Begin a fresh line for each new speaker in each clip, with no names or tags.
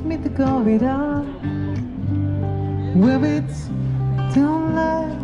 me to go it out. Where it's don't lie.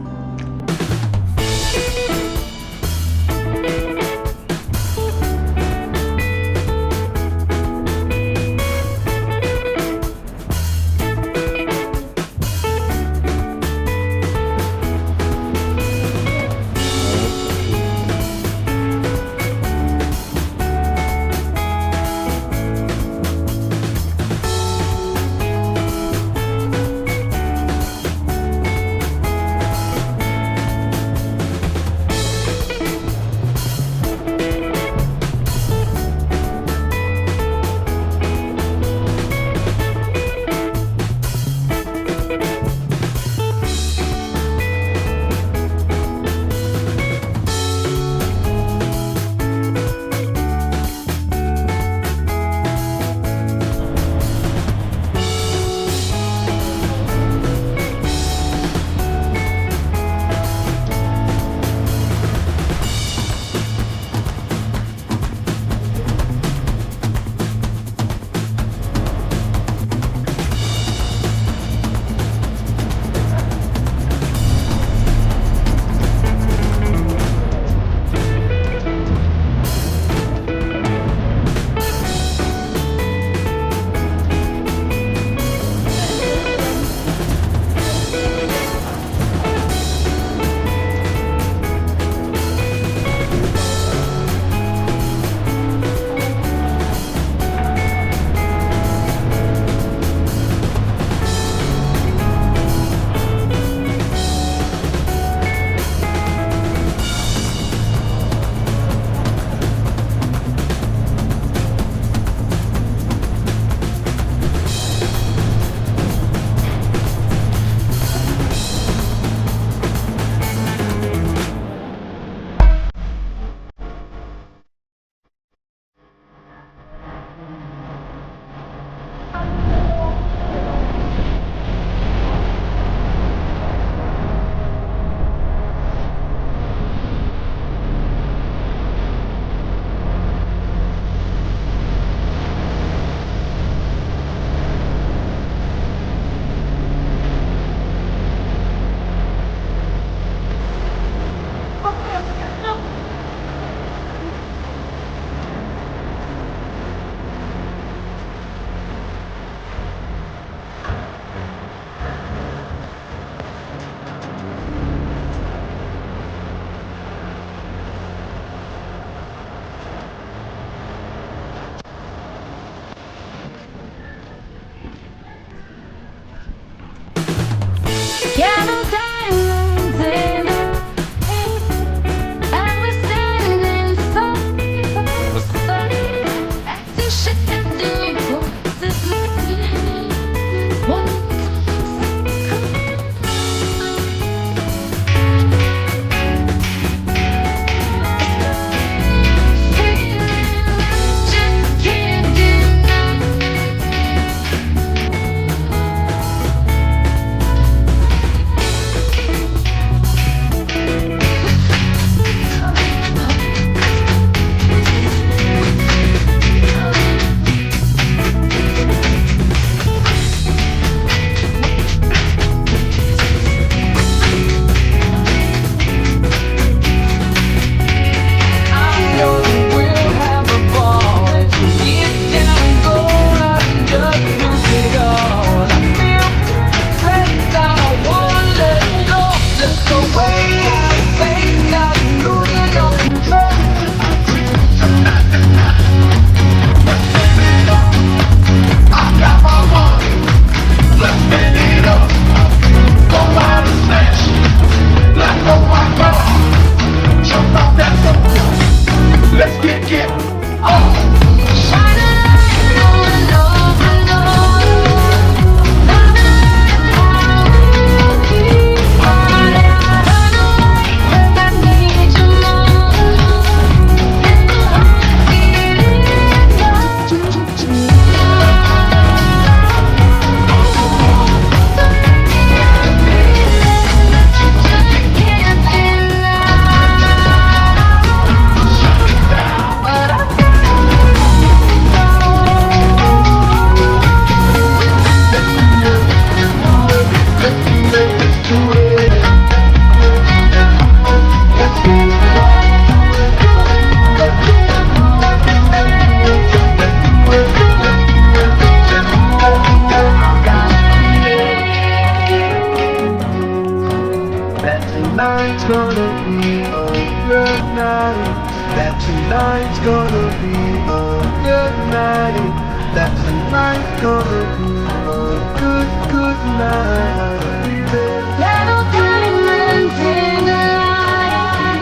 tonight's gonna be a good, good night.
Little diamonds in the light,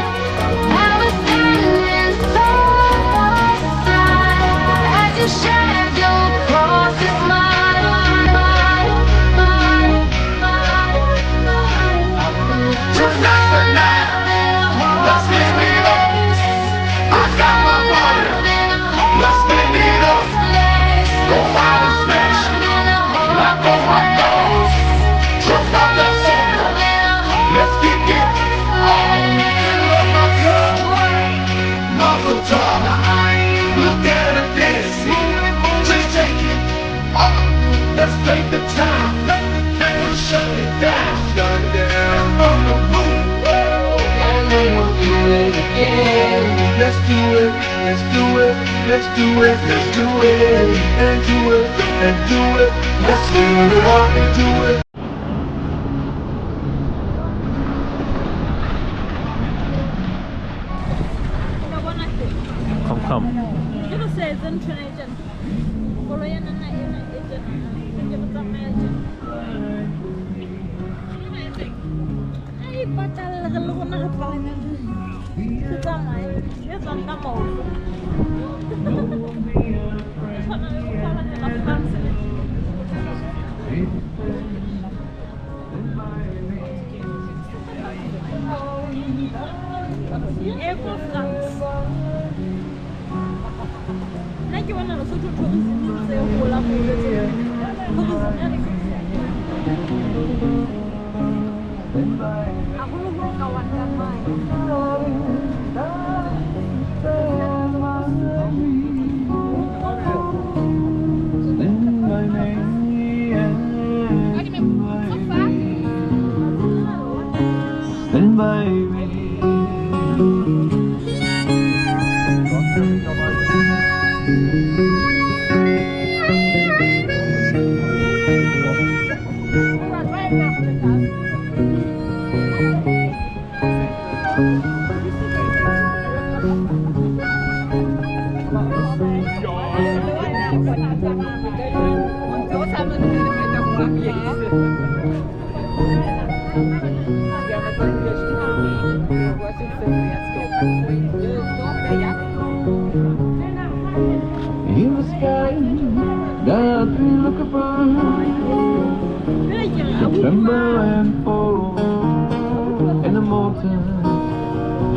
and we're standing side by side as your shadow crosses mine.
Tonight's the night, let's live it up. I got my money, let's spend it up. Go out and smash, knock on my doors. Trust out that soul, let's get it on. Love my girl, Uncle Tom. Look at her dancing, just take it up. Let's take the time, and shut it down.
Shut down.
From the moon, and then we'll do it again.
Let's do it, let's do it, let's do it, let's do it, and do it, and do it. Let's do it all and do it.
Come.
Itu saya zentren agent. Kalau yang anak agent, kerja pertama agent. Ay, patal kalau nak apa nanti. Kita mai, dia tak mau. Sana kepala nak bangsa. Eko France. Lagi mana lo suatu tourism ni saya bola bola je. Tourism ni. Aku lu kawan ramai.
Stand by me. In the sky, that we look upon, should tremble and fall, and the mountains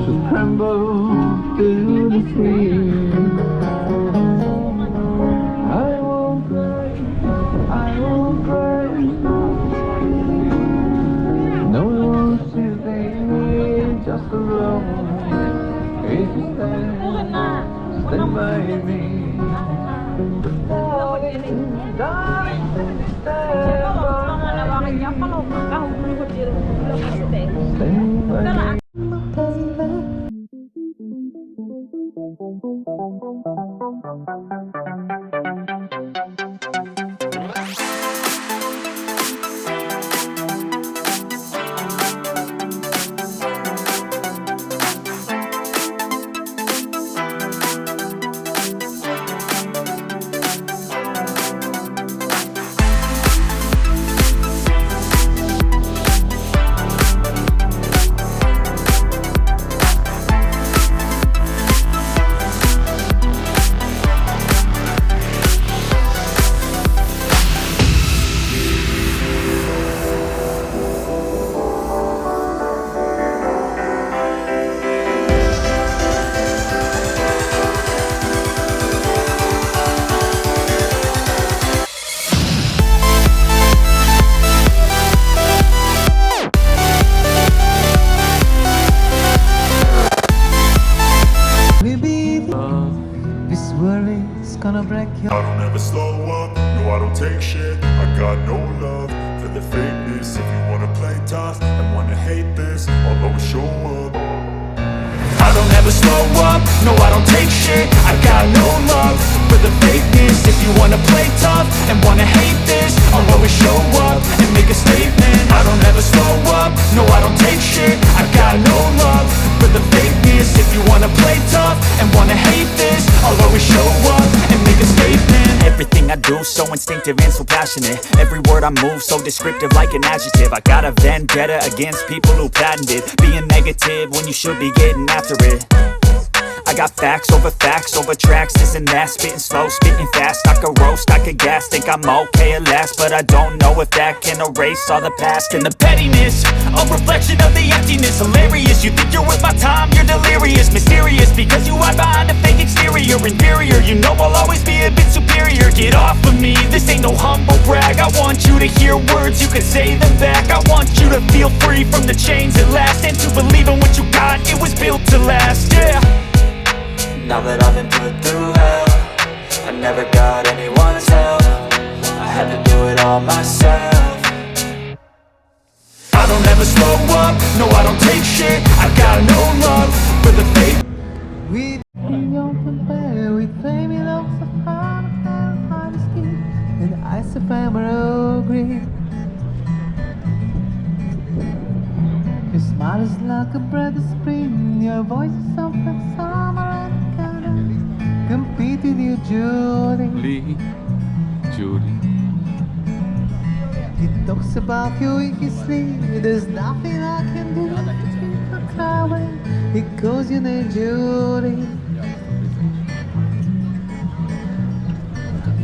should crumble to the sea. I won't cry, I won't cry. No one sees me just alone. If you stand by me. Darling, stand by me. Gonna break your
I don't ever slow up, no I don't take shit. I got no love for the fakeness. If you wanna play tough and wanna hate this, I'll always show up. I don't ever slow up, no I don't take shit. I got no love for the fakeness. If you wanna play tough and wanna hate this, I'll always show up and make a statement. I don't ever slow up, no I don't take shit. I got no love for the fakeness. serious. If you wanna play tough and wanna hate this, I'll always show up and make a statement. Everything I do so instinctive and so passionate. Every word I move so descriptive like an adjective. I got a vendetta against people who patented being negative when you should be getting after it. I got facts over tracks, this and that. Spitting slow, spitting fast, I could roast, I could gas. Think I'm okay at last, but I don't know if that can erase all the past. And the pettiness, a reflection of the emptiness. Hilarious, you think you're worth my time, you're delirious. Mysterious, because you hide behind a fake exterior. Inferior, you know I'll always be a bit superior. Get off of me, this ain't no humble brag. I want you to hear words, you can say them back. I want you to feel free from the chains at last, and to believe in what you got, it was built to last, yeah.
Now that I've been put through hell, I never got anyone's help. I had to do it all myself.
I don't ever slow up, no I don't take shit. I got no love for the fake.
We open fire, we flame it off the heart of the skin, and the ice of emerald green. Your smile is like a breath of spring, your voice is soft like summer and Canada. Compete with you, Julie. He talks about you in his sleep. There's nothing I can do to keep her coming. He calls your name, Julie.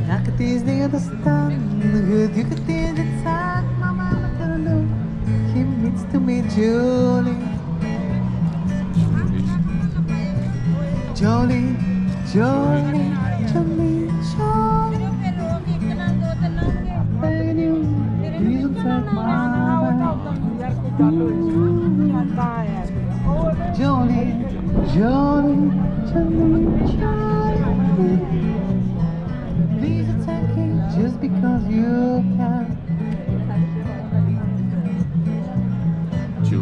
I could easily understand good. You could see the time my mama gonna know. He needs to meet Julie. Jolie, Jolie, Jolie, Jolie. And you, please take my Jolie, Jolie, Jolie, Jolie. Please take it just because you can.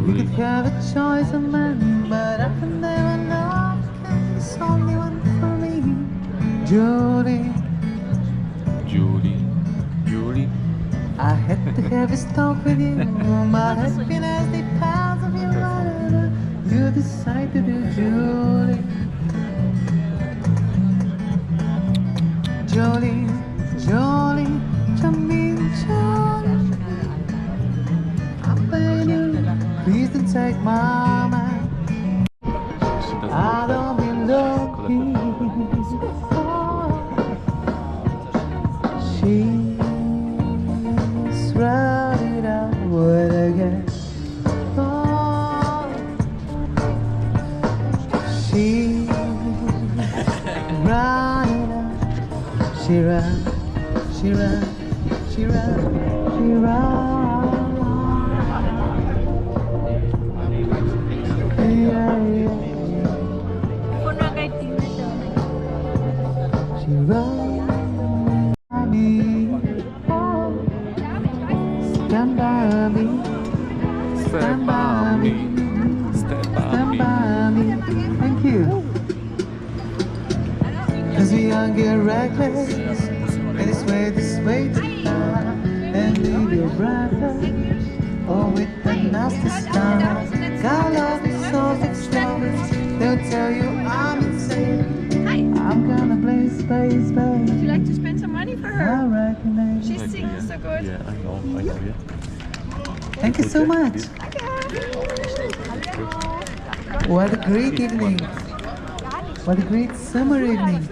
We could have a choice of man, but I can never know. There's only one for me, Julie. I had to have a talk with you. My happiness depends on you. Whatever you decide to do, Julie. Jolie, Jolie, Jolie, Jolie. I'm begging you, please don't take my man. I don't be looking for. She's running out what I get. Oh, she's running out. She ran, she ran, she ran, she ran. Yeah, yeah. She ran by me. Oh, stand by me. Stand by me. Stand by me. Thank you. 'Cause we all get reckless, and this way tonight, and leave your brother, oh with the nasty style. God love is so extreme, they'll tell you I'm insane. I'm gonna play space, babe.
Would you like to spend some money for
I
her?
recommend.
She sings so good.
Yeah, I know, yeah.
Thank you so much. What a great evening. What a great summer evening.